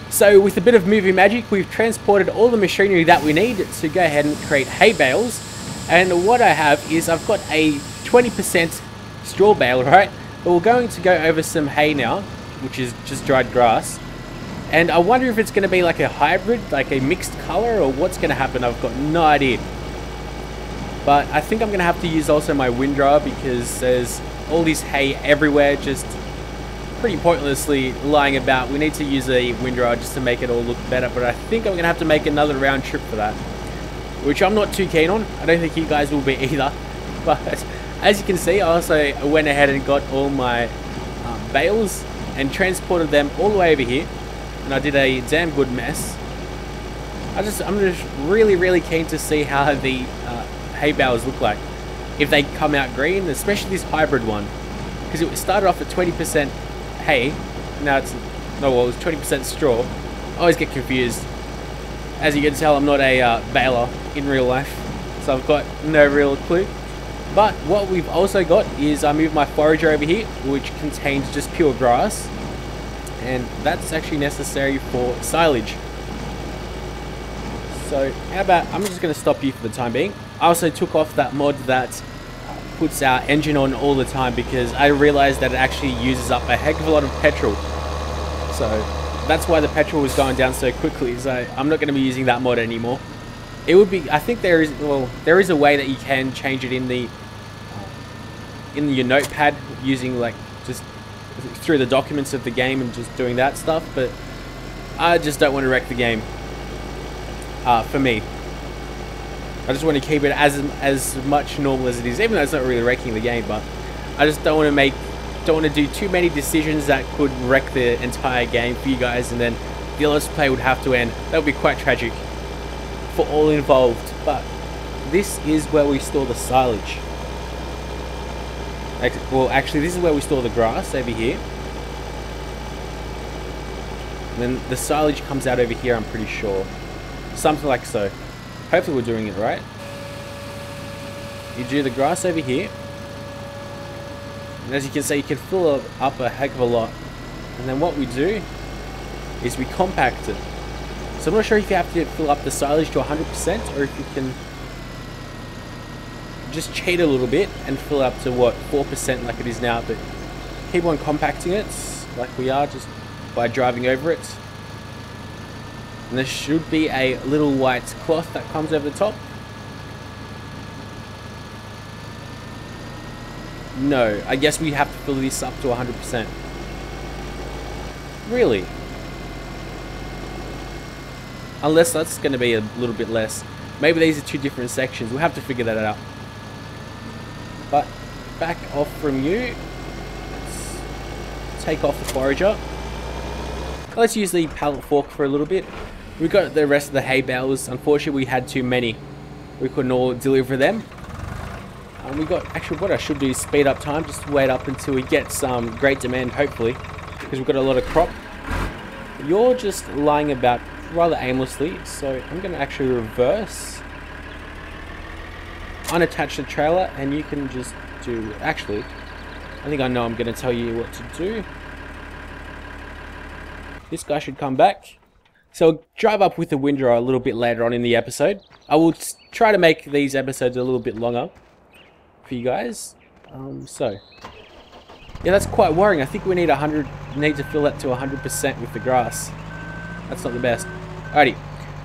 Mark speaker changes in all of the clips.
Speaker 1: So with a bit of movie magic, we've transported all the machinery that we need to go ahead and create hay bales. And what I have is I've got a 20% straw bale, right? But we're going to go over some hay now, which is just dried grass. And I wonder if it's going to be like a hybrid, like a mixed color, or what's going to happen. I've got no idea. But I think I'm going to have to use also my windrower, because there's all this hay everywhere, just pretty pointlessly lying about. We need to use a windrower just to make it all look better, but I think I'm going to have to make another round trip for that, which I'm not too keen on. I don't think you guys will be either. But as you can see, I also went ahead and got all my bales and transported them all the way over here, and I did a damn good mess. I'm just really keen to see how the hay bales look like if they come out green, especially this hybrid one, because it started off at 20% hay. Now it's no, well, it was 20% straw. I always get confused. As you can tell, I'm not a baler in real life, so I've got no real clue. But what we've also got is I moved my forager over here, which contains just pure grass, and that's actually necessary for silage. So how about, I'm just going to stop you for the time being. I also took off that mod that puts our engine on all the time, because I realized that it actually uses up a heck of a lot of petrol. So that's why the petrol was going down so quickly. So I'm not going to be using that mod anymore. It would be, I think there is, well, there is a way that you can change it in the in your notepad, using like just through the documents of the game and just doing that stuff, but I just don't want to wreck the game. For me, I just want to keep it as much normal as it is, even though it's not really wrecking the game. But I just don't want to do too many decisions that could wreck the entire game for you guys, and then the Let's Play would have to end. That would be quite tragic for all involved. But this is where we store the silage. Well, actually, this is where we store the grass, over here. And then the silage comes out over here, I'm pretty sure. Something like so. Hopefully we're doing it right. You do the grass over here. And as you can see, you can fill up a heck of a lot. And then what we do is we compact it. So I'm not sure if you have to fill up the silage to 100%, or if you can just cheat a little bit and fill up to what, 4% like it is now, but keep on compacting it like we are, just by driving over it. And there should be a little white cloth that comes over the top. No, I guess we have to fill this up to 100%. Really? Unless that's going to be a little bit less. Maybe these are two different sections. We'll have to figure that out. But back off from you. Let's take off the forager. Let's use the pallet fork for a little bit. We got the rest of the hay bales. Unfortunately, we had too many. We couldn't all deliver them. We got, actually what I should do is speed up time, just wait up until we get some great demand, hopefully, because we've got a lot of crop. You're just lying about rather aimlessly, so I'm going to actually reverse, unattach the trailer, and you can just do, actually, I think I know I'm going to tell you what to do. This guy should come back. So I'll drive up with the windrower a little bit later on in the episode. I will try to make these episodes a little bit longer for you guys. So yeah, that's quite worrying. I think we need to fill that to 100% with the grass. That's not the best. Alrighty,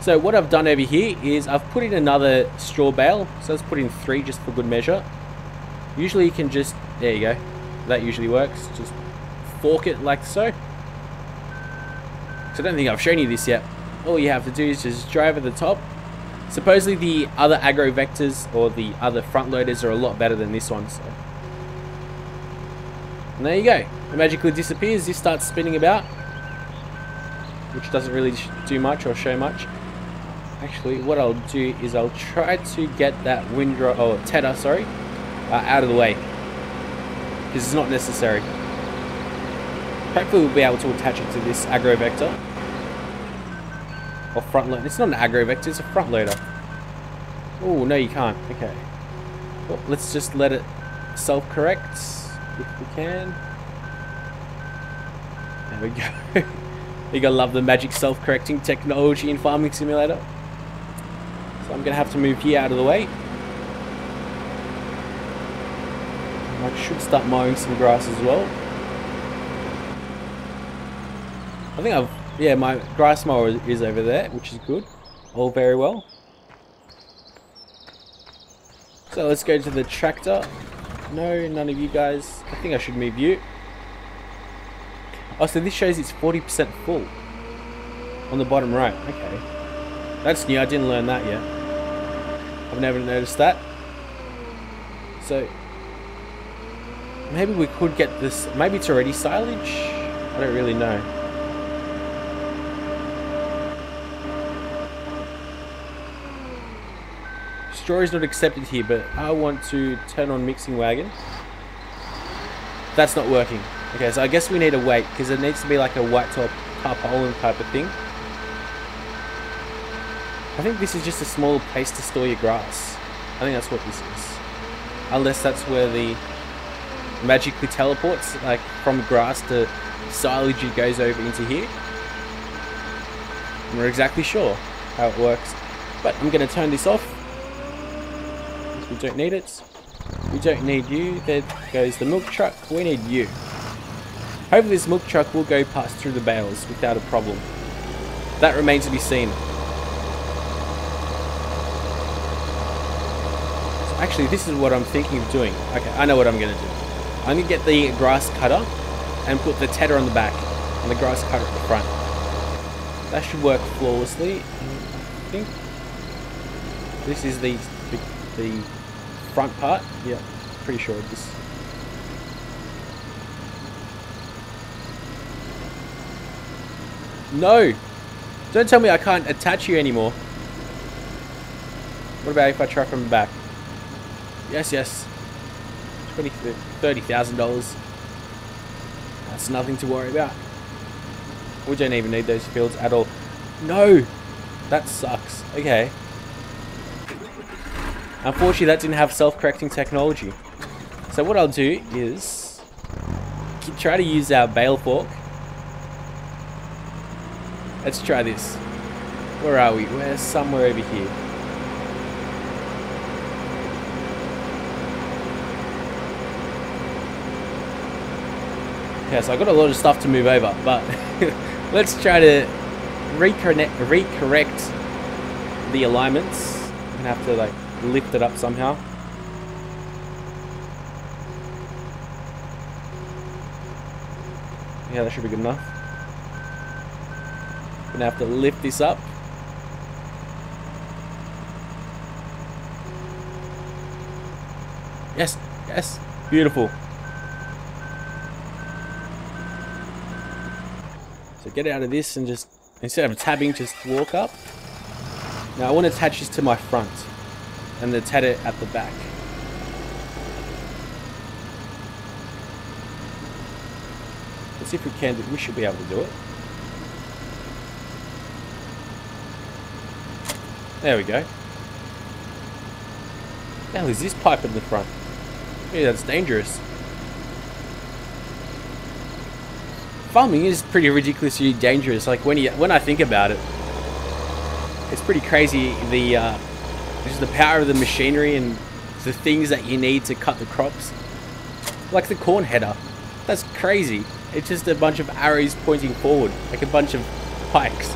Speaker 1: so what I've done over here is I've put in another straw bale. So let's put in 3 just for good measure. Usually you can just, there you go, that usually works. Just fork it like so. So I don't think I've shown you this yet. All you have to do is just drive at the top. Supposedly the other aggro vectors or the other front loaders are a lot better than this one. So. And there you go. It magically disappears. This starts spinning about, which doesn't really do much or show much. Actually, what I'll do is I'll try to get that windrow, or tedder, sorry, out of the way, because it's not necessary. Hopefully we'll be able to attach it to this aggro vector. Or front loader. It's not an aggro vector, it's a front loader. Oh, no you can't. Okay. Well, let's just let it self-correct if we can. There we go. You gotta love the magic self-correcting technology in Farming Simulator. So I'm gonna have to move here out of the way. I should start mowing some grass as well. I think yeah, my grass mower is over there, which is good. All very well. So let's go to the tractor. No, none of you guys. I think I should move you. Oh, so this shows it's 40% full on the bottom right. Okay. That's new. I didn't learn that yet. I've never noticed that. So maybe we could get this. Maybe it's already silage. I don't really know. Straw is not accepted here, but I want to turn on mixing wagon. That's not working. Okay, so I guess we need to wait because it needs to be like a white top tarpaulin type of thing. I think this is just a smaller place to store your grass. I think that's what this is. Unless that's where the magically teleports, like from grass to silage, it goes over into here. I'm not exactly sure how it works, but I'm going to turn this off. We don't need it. We don't need you. There goes the milk truck. We need you. Hopefully this milk truck will go past through the bales without a problem. That remains to be seen. So actually, this is what I'm thinking of doing. Okay, I know what I'm going to do. I'm going to get the grass cutter and put the tedder on the back and the grass cutter at the front. That should work flawlessly. I think this is the front part. Yeah, pretty sure of this. No! Don't tell me I can't attach you anymore. What about if I try from the back? Yes, yes. $30,000. That's nothing to worry about. We don't even need those fields at all. No! That sucks. Okay. Unfortunately, that didn't have self-correcting technology. So what I'll do is try to use our bale fork. Let's try this. Where are we? We're somewhere over here. Okay, so I've got a lot of stuff to move over, but let's try to recorrect the alignments. I'm gonna have to like lift it up somehow. Yeah, that should be good enough. Gonna have to lift this up. Yes, yes, beautiful. So get out of this and just, instead of tabbing, just walk up. Now I want to attach this to my front and the tedder at the back. Let's see if we can do it. We should be able to do it. There we go. The hell is this pipe in the front? Yeah, that's dangerous. Farming is pretty ridiculously dangerous. Like when I think about it, it's pretty crazy. Just the power of the machinery and the things that you need to cut the crops. Like the corn header, that's crazy. It's just a bunch of arrows pointing forward, like a bunch of pikes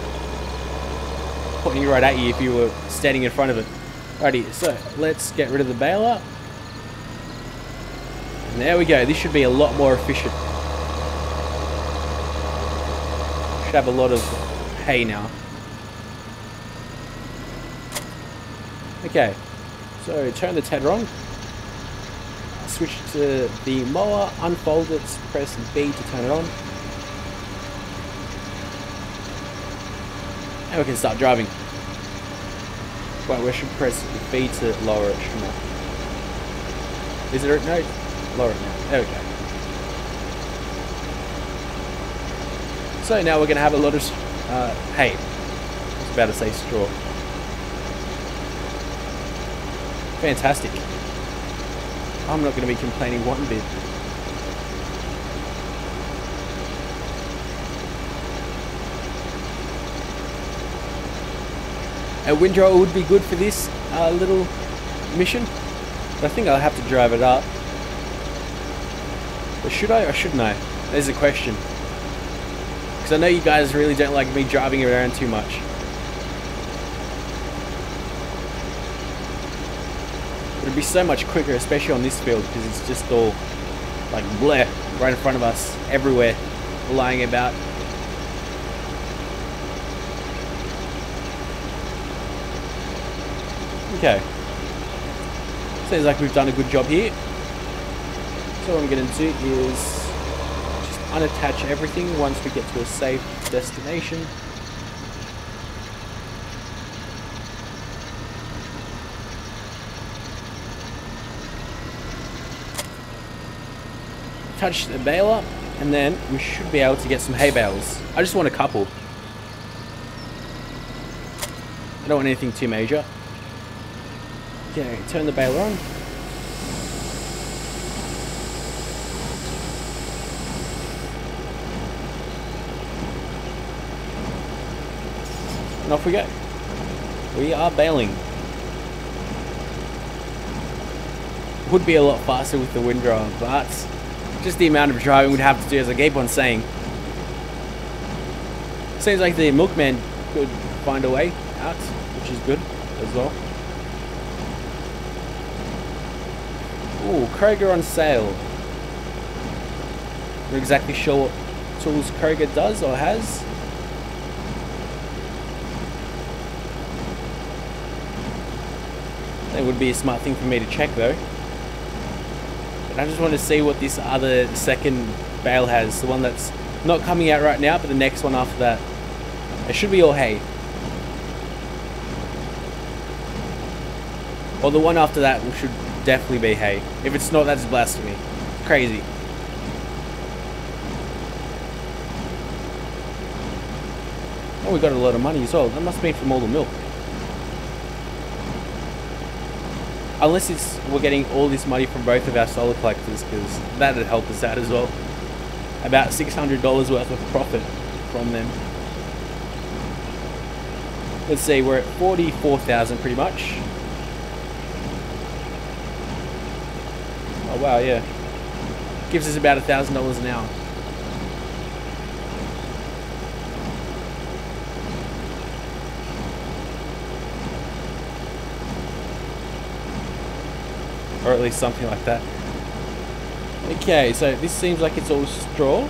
Speaker 1: pointing right at you if you were standing in front of it. Alrighty, so let's get rid of the baler. And there we go. This should be a lot more efficient. Should have a lot of hay now. Okay, so turn the tedder on. Switch to the mower, unfold it, press B to turn it on. And we can start driving. Wait, we should press B to lower it, shouldn't we? Is it no? Lower it now. There we go. So now we're going to have a lot of hay. I was about to say straw. Fantastic. I'm not going to be complaining one bit. A windrower would be good for this little mission. But I think I'll have to drive it up. Or should I or shouldn't I? There's a question. Because I know you guys really don't like me driving around too much. It'd be so much quicker, especially on this field, because it's just all like bleh, right in front of us, everywhere, lying about. Okay. Seems like we've done a good job here. So what I'm going to do is just unattach everything once we get to a safe destination. Touch the baler, and then we should be able to get some hay bales. I just want a couple. I don't want anything too major. Okay, turn the baler on. And off we go. We are baling. Would be a lot faster with the windrower, but just the amount of driving we'd have to do, as I keep on saying. Seems like the milkman could find a way out, which is good as well. Ooh, Kroger on sale. Not exactly sure what tools Kroger does or has. That would be a smart thing for me to check though. But I just want to see what this other second bale has. The one that's not coming out right now, but the next one after that. It should be all hay. Or the one after that should definitely be hay. If it's not, that's blasphemy. Crazy. Oh, we got a lot of money as well. That must be from all the milk. Unless it's we're getting all this money from both of our solar collectors, because that would help us out as well. About $600 worth of profit from them. Let's see, we're at 44,000 pretty much. Oh wow, yeah. Gives us about $1,000 an hour. Or at least something like that. Okay, so this seems like it's all straw,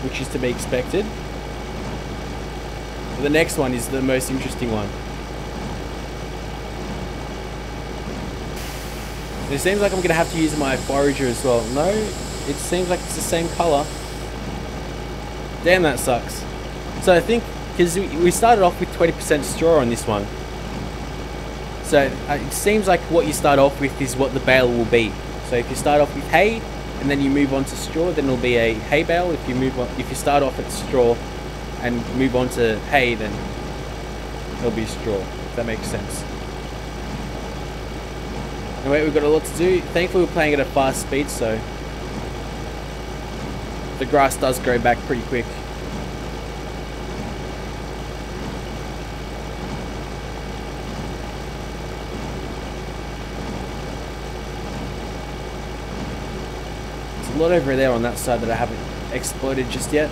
Speaker 1: which is to be expected. The next one is the most interesting one. It seems like I'm going to have to use my forager as well. No, it seems like it's the same color. Damn, that sucks. So I think, because we started off with 20% straw on this one. So it seems like what you start off with is what the bale will be. So if you start off with hay and then you move on to straw, then it'll be a hay bale. If you start off at straw and move on to hay, then it'll be straw. If that makes sense. Anyway, we've got a lot to do. Thankfully, we're playing at a fast speed, so the grass does grow back pretty quick. A lot over there on that side that I haven't exploited just yet.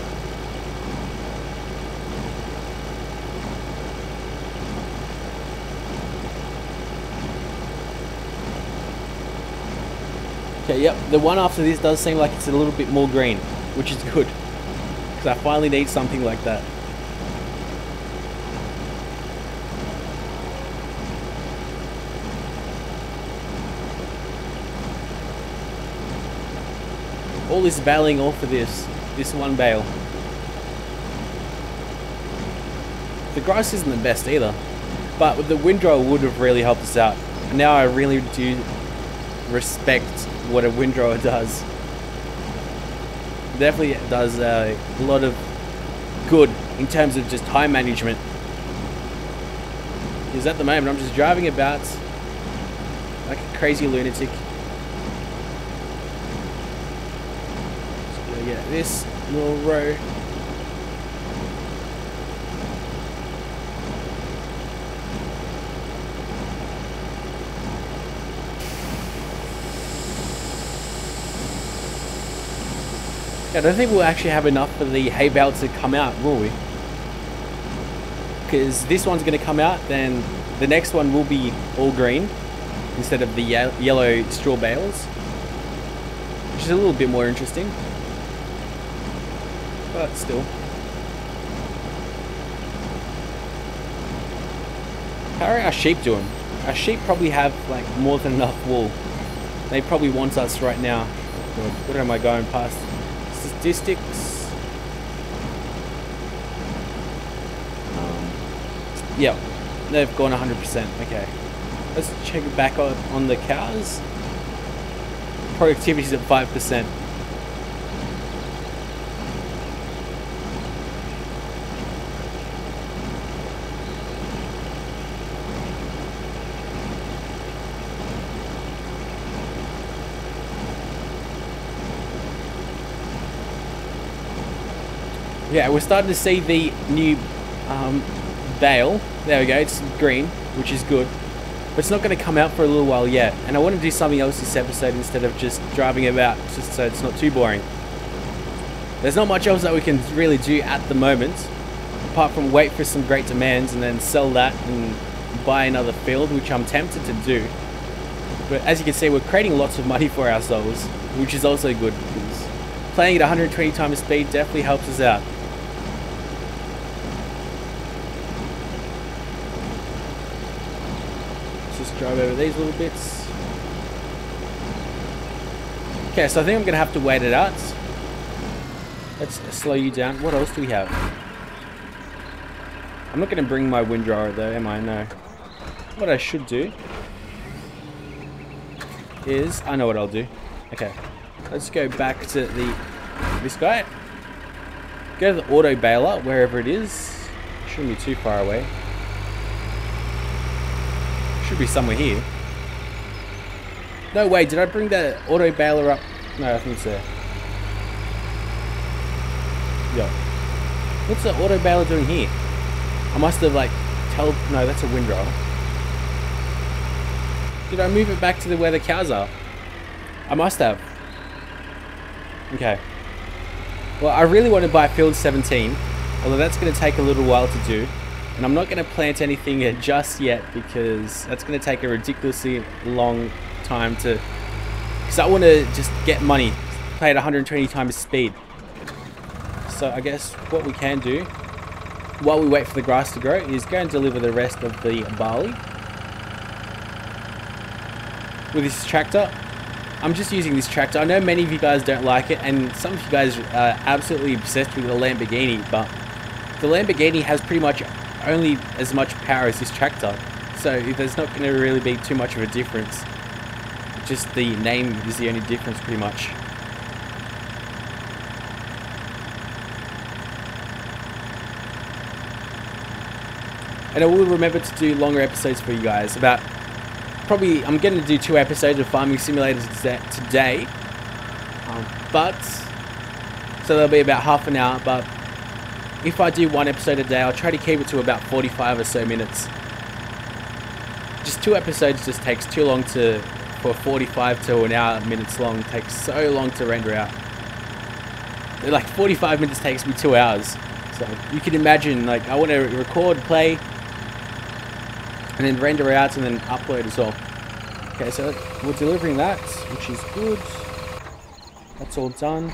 Speaker 1: Okay, yep, the one after this does seem like it's a little bit more green, which is good, because I finally need something like that. All this baling off of this one bale. The grass isn't the best either, but with the windrower would have really helped us out. And now I really do respect what a windrower does. Definitely does a lot of good in terms of just time management. Because at the moment I'm just driving about like a crazy lunatic. Yeah, this little row. I don't think we'll actually have enough for the hay bale to come out, will we? Because this one's going to come out, then the next one will be all green instead of the yellow straw bales, which is a little bit more interesting, but still. How are our sheep doing? Our sheep probably have like more than enough wool. They probably want us right now. What am I going past? Statistics. Yeah, they've gone 100%. Okay, let's check it back on the cows. Productivity's at 5%. Yeah, we're starting to see the new bale. There we go, it's green, which is good. But it's not going to come out for a little while yet. And I want to do something else this episode instead of just driving about, just so it's not too boring. There's not much else that we can really do at the moment, apart from wait for some great demands and then sell that and buy another field, which I'm tempted to do. But as you can see, we're creating lots of money for ourselves, which is also good, because playing at 120 times speed definitely helps us out. Drive over these little bits. Okay, so I think I'm gonna have to wait it out. Let's slow you down. What else do we have? I'm not gonna bring my windrower though, am I? No. What I should do is, I know what I'll do. Okay, let's go back to this guy. Go to the auto baler, wherever it is. Shouldn't be too far away. Should be somewhere here. No way, did I bring the auto baler up? No, I think it's there. Yo. What's the auto baler doing here? I must have like no, that's a windrower. Did I move it back to where the cows are? I must have. Okay. Well, I really want to buy field 17, although that's going to take a little while to do. And I'm not going to plant anything just yet, because that's going to take a ridiculously long time to... Because I want to just get money, play at 120 times speed. So I guess what we can do, while we wait for the grass to grow, is go and deliver the rest of the barley. With this tractor. I'm just using this tractor. I know many of you guys don't like it, and some of you guys are absolutely obsessed with the Lamborghini, but the Lamborghini has pretty much only as much power as this tractor, so there's not going to really be too much of a difference. Just the name is the only difference, pretty much. And I will remember to do longer episodes for you guys. About probably, I'm going to do 2 episodes of Farming Simulator today, but so they'll be about half an hour. But if I do 1 episode a day, I'll try to keep it to about 45 or so minutes. Just 2 episodes just takes too long for 45 to an hour minutes long. It takes so long to render out. Like 45 minutes takes me 2 hours. So you can imagine, like, I want to record, play, and then render out and then upload as well. Okay, so we're delivering that, which is good. That's all done.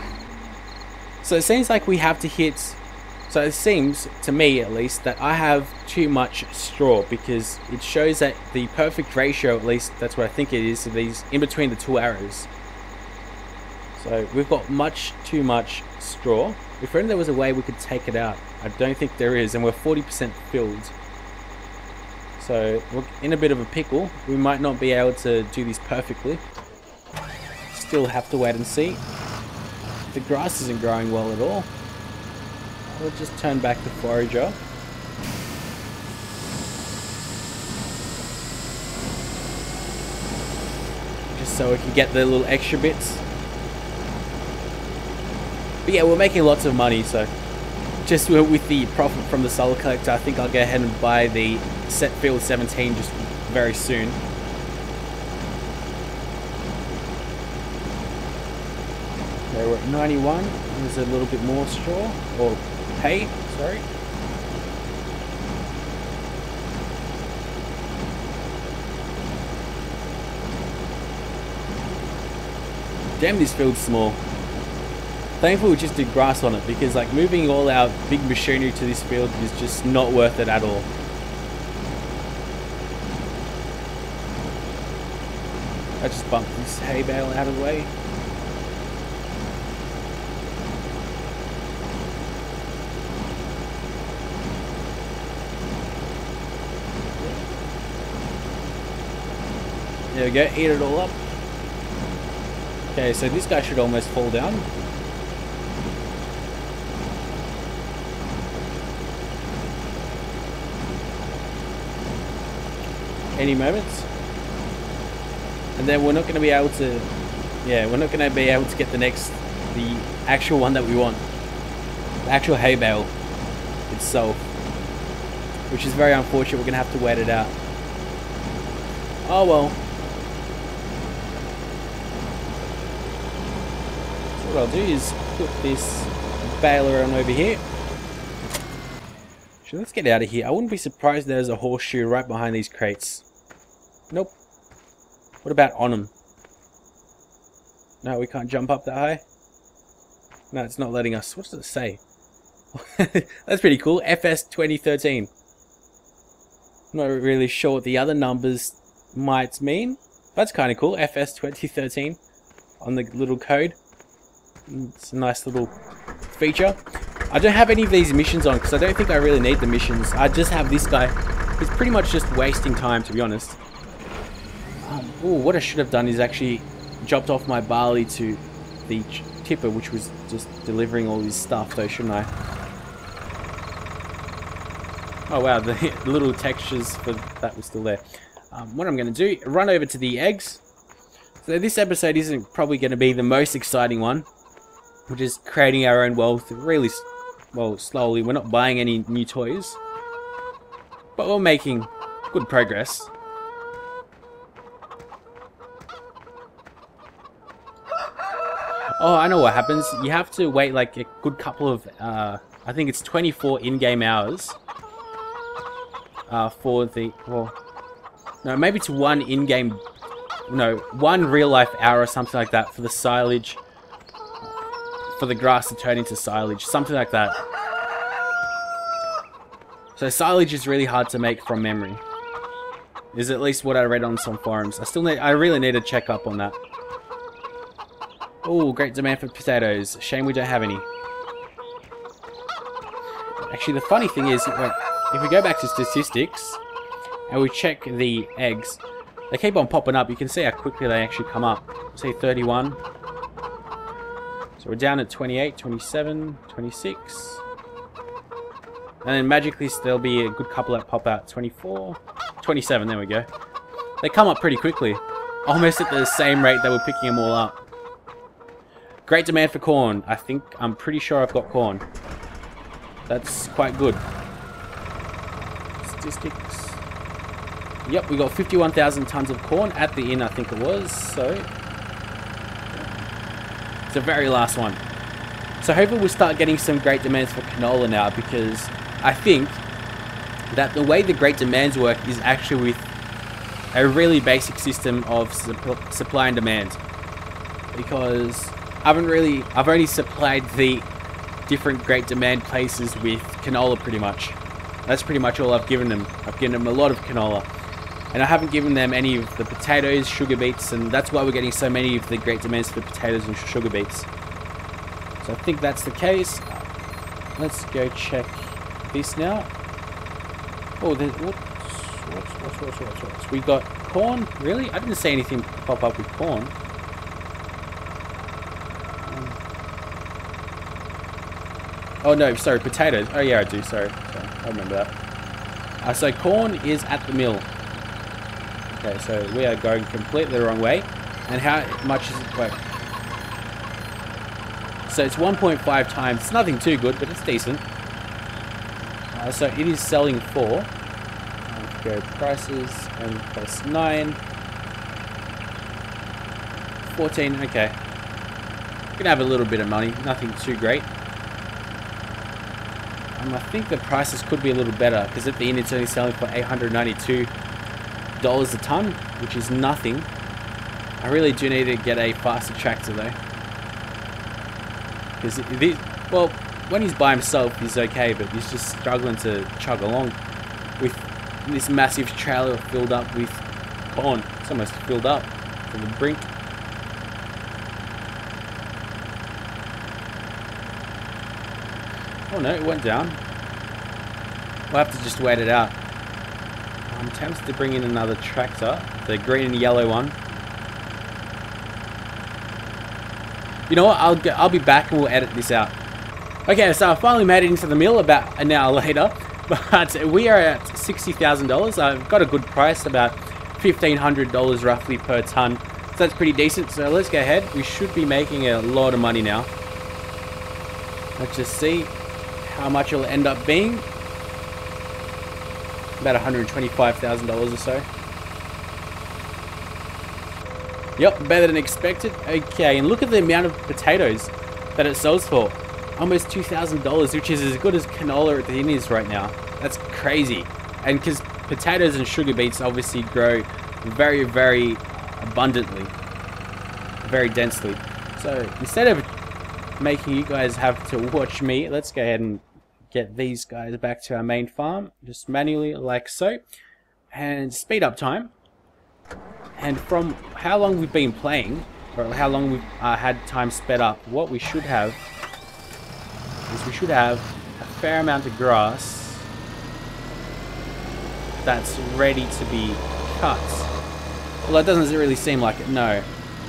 Speaker 1: So it seems like we have to hit... So it seems, to me at least, that I have too much straw, because it shows that the perfect ratio, at least that's what I think it is, of these in between the 2 arrows. So we've got too much straw. If only there was a way we could take it out. I don't think there is, and we're 40% filled. So we're in a bit of a pickle. We might not be able to do this perfectly. Still have to wait and see. The grass isn't growing well at all. We'll just turn back the forager. Just so we can get the little extra bits. But yeah, we're making lots of money, so just with the profit from the solar collector, I think I'll go ahead and buy the set field 17 just very soon. Okay, we're at 91. There's a little bit more straw, or hay, sorry. Damn, this field's small. Thankfully we just did grass on it, because like moving all our big machinery to this field is just not worth it at all. I just bumped this hay bale out of the way. There we go, eat it all up. Okay, so this guy should almost fall down. Any moments. And then we're not going to be able to, we're not going to be able to get the actual one that we want. The actual hay bale itself. Which is very unfortunate, we're going to have to wait it out. Oh well. So what I'll do is put this baler on over here. So let's get out of here. I wouldn't be surprised there's a horseshoe right behind these crates. Nope. What about on them? No, we can't jump up that high. No, it's not letting us. What does it say? That's pretty cool. FS 2013. I'm not really sure what the other numbers might mean. That's kind of cool. FS 2013 on the little code. It's a nice little feature. I don't have any of these missions on because I don't think I really need the missions. I just have this guy. He's pretty much just wasting time, to be honest. Oh, what I should have done is actually dropped off my barley to the tipper, which was just delivering all this stuff, though, shouldn't I? Oh wow, the little textures for that was still there. What I'm going to do, run over to the eggs. So this episode isn't probably going to be the most exciting one. We're just creating our own wealth really, well, slowly. We're not buying any new toys. But we're making good progress. Oh, I know what happens. You have to wait like a good couple of, I think it's 24 in-game hours for the, well, no, maybe it's one in-game, no, one real-life hour or something like that for the silage, for the grass to turn into silage, something like that. So silage is really hard to make from memory, is at least what I read on some forums. I really need to check up on that. Oh, great demand for potatoes. Shame we don't have any. Actually, the funny thing is, if we go back to statistics and we check the eggs, they keep on popping up. You can see how quickly they actually come up. See 31. So we're down at 28, 27, 26. And then magically there'll be a good couple that pop out. 24, 27, there we go. They come up pretty quickly. Almost at the same rate that we're picking them all up. Great demand for corn. I'm pretty sure I've got corn. That's quite good. Statistics. Yep, we got 51,000 tons of corn at the inn, I think it was. So it's the very last one. So hopefully we'll start getting some great demands for canola now, because I think that the way the great demands work is actually with a really basic system of supply and demand. Because I've only supplied the different great demand places with canola pretty much. That's pretty much all I've given them. I've given them a lot of canola. And I haven't given them any of the potatoes, sugar beets, and that's why we're getting so many of the great demands for potatoes and sugar beets. So I think that's the case. Let's go check this now. Oh, what's we got corn? Really? I didn't see anything pop up with corn. Oh no, sorry, potatoes. Oh yeah, I do, sorry. I remember that. So corn is at the mill. Okay, so we are going completely the wrong way. And how much is it? Wait. So it's 1.5 times. It's nothing too good, but it's decent. So it is selling for, go prices, and plus 9. 14, okay. Gonna have a little bit of money, nothing too great. I think the prices could be a little better because at the end it's only selling for $892 a ton, which is nothing. I really do need to get a faster tractor though, because well, when he's by himself he's okay, but he's just struggling to chug along with this massive trailer filled up with corn. It's almost filled up to the brink. Oh no, it went down. We'll have to just wait it out. I'm tempted to bring in another tractor, the green and yellow one. You know what, I'll be back and we'll edit this out. Okay, so I finally made it into the mill about an hour later, but we are at $60,000. I've got a good price, about $1,500 roughly per ton. So that's pretty decent, so let's go ahead. We should be making a lot of money now. Let's just see how much it'll end up being. About $125,000 or so. Yep, better than expected. Okay, and look at the amount of potatoes that it sells for. Almost $2,000, which is as good as canola at the inn is right now. That's crazy. And because potatoes and sugar beets obviously grow very, very abundantly. Very densely. So instead of making you guys have to watch me, let's go ahead and get these guys back to our main farm. Just manually, like so. And speed up time. And from how long we've been playing, or how long we've had time sped up, what we should have is we should have a fair amount of grass that's ready to be cut. Well, that doesn't really seem like it. No,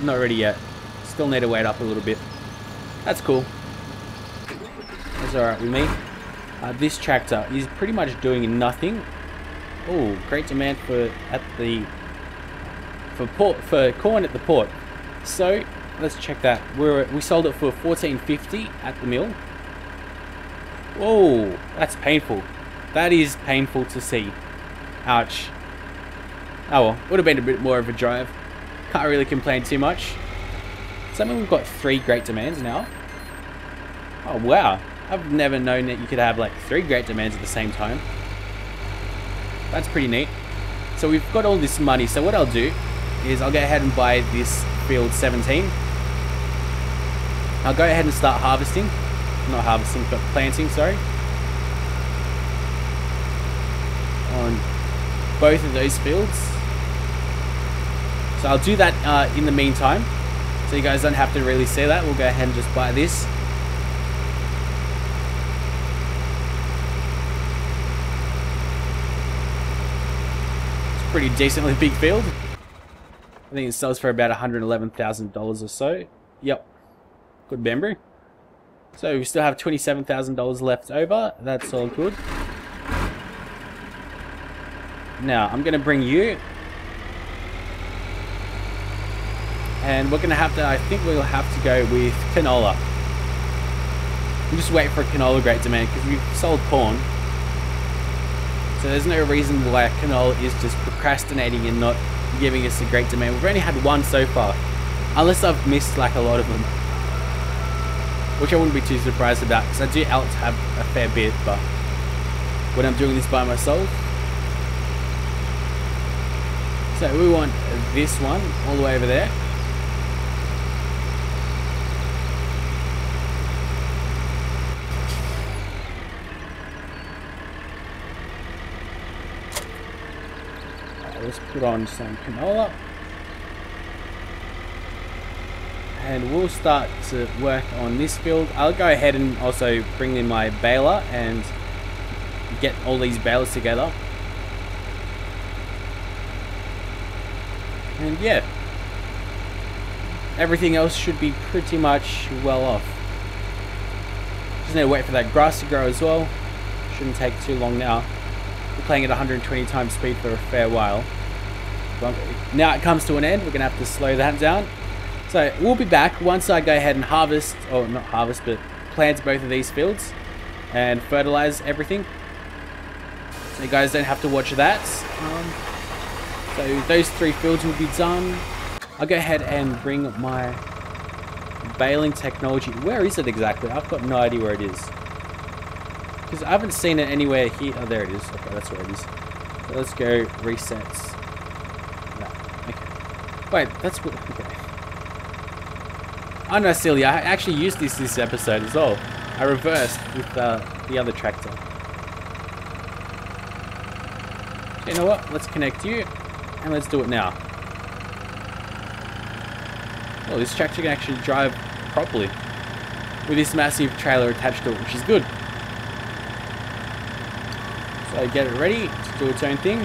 Speaker 1: not ready yet. Still need to wait up a little bit. That's cool. That's alright with me. This tractor is pretty much doing nothing. Oh, great demand for corn at the port. So let's check that. We sold it for $14.50 at the mill. Whoa, that's painful. That is painful to see. Ouch. Oh well, would have been a bit more of a drive. Can't really complain too much. So I mean, we've got 3 great demands now. Oh wow, I've never known that you could have like 3 great demands at the same time. That's pretty neat. So we've got all this money, so what I'll do is I'll go ahead and buy this field 17. I'll go ahead and start harvesting. Not harvesting, but planting, sorry. On both of those fields. So I'll do that in the meantime. So you guys don't have to really see that. We'll go ahead and just buy this. It's a pretty decently big field. I think it sells for about $111,000 or so. Yep. Good bamboo. So we still have $27,000 left over. That's all good. Now, I'm going to bring you. And we're going to have to, I think we'll have to go with canola. We'll just wait for a canola great demand because we've sold corn. So there's no reason why canola is just procrastinating and not giving us a great demand. We've only had one so far. Unless I've missed like a lot of them. Which I wouldn't be too surprised about because I do have a fair bit, but when I'm doing this by myself. So we want this one all the way over there. Let's put on some canola. And we'll start to work on this field. I'll go ahead and also bring in my baler and get all these balers together. And yeah, everything else should be pretty much well off. Just need to wait for that grass to grow as well. Shouldn't take too long now. We're playing at 120 times speed for a fair while. Well, now it comes to an end, we're going to have to slow that down. So we'll be back once I go ahead and harvest, or not harvest, but plant both of these fields and fertilize everything. So you guys don't have to watch that. So those 3 fields will be done. I'll go ahead and bring my baling technology. Where is it exactly? I've got no idea where it is. Because I haven't seen it anywhere here. Oh, there it is. Okay, that's where it is. So let's go resets. No. Okay. Wait, that's what... Okay. Oh no, silly. I actually used this episode as well. I reversed with the other tractor. So you know what? Let's connect you. And let's do it now. Oh, this tractor can actually drive properly. With this massive trailer attached to it, which is good. So get it ready to do its own thing.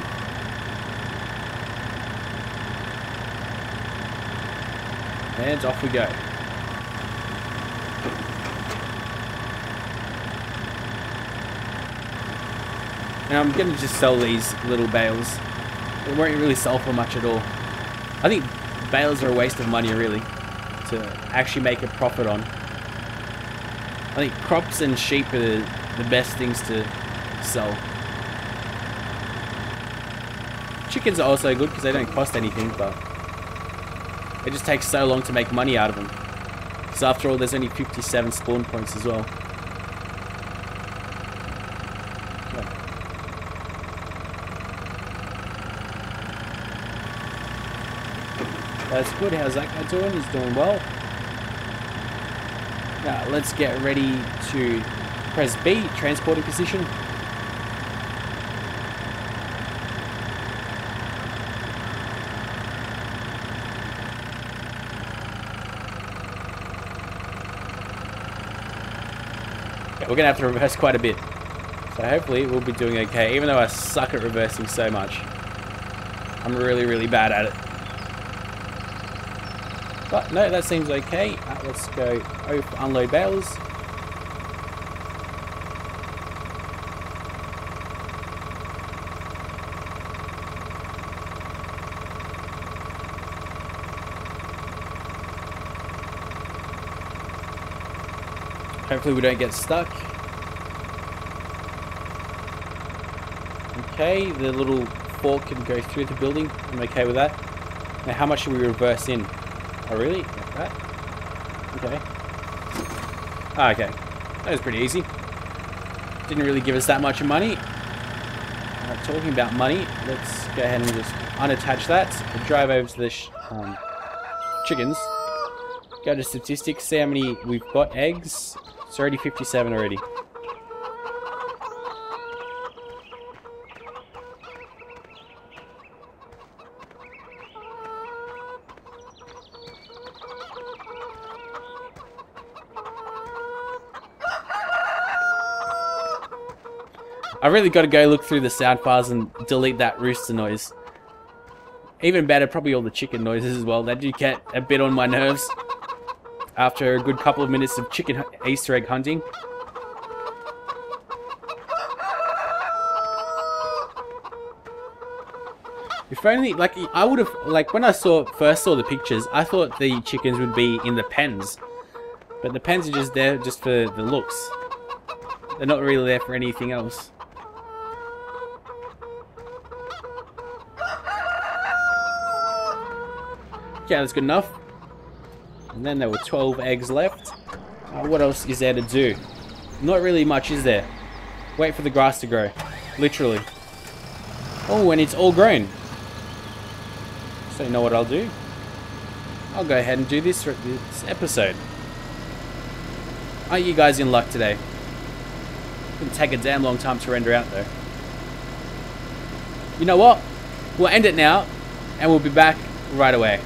Speaker 1: And off we go. And I'm going to just sell these little bales. It won't really sell for much at all. I think bales are a waste of money really to actually make a profit on. I think crops and sheep are the best things to sell. Chickens are also good because they don't cost anything, but it just takes so long to make money out of them. Because after all, there's only 57 spawn points as well. That's good. How's that guy doing? He's doing well. Now let's get ready to press B, transporting position. Okay, we're gonna have to reverse quite a bit. So hopefully we'll be doing okay, even though I suck at reversing so much. I'm really, really bad at it. But no, that seems okay. Let's go unload bales. Hopefully we don't get stuck. Okay, the little fork can go through the building. I'm okay with that. Now how much should we reverse in? Oh really? Like that? Okay. Ah, okay. That was pretty easy. Didn't really give us that much money. Talking about money, let's go ahead and just unattach that. We'll drive over to the chickens. Go to statistics, see how many we've got eggs. It's already 57 already. I really got to go look through the sound files and delete that rooster noise. Even better, probably all the chicken noises as well. That did get a bit on my nerves after a good couple of minutes of chicken Easter egg hunting. If only, like, I would have, like, when I first saw the pictures, I thought the chickens would be in the pens. But the pens are just there just for the looks. They're not really there for anything else. Yeah, that's good enough. And then there were 12 eggs left. What else is there to do? Not really much, is there? Wait for the grass to grow. Literally. Oh, and it's all grown. So you know what I'll do? I'll go ahead and do this for this episode. Aren't you guys in luck today? It'll take a damn long time to render out though. You know what? We'll end it now, and we'll be back right away.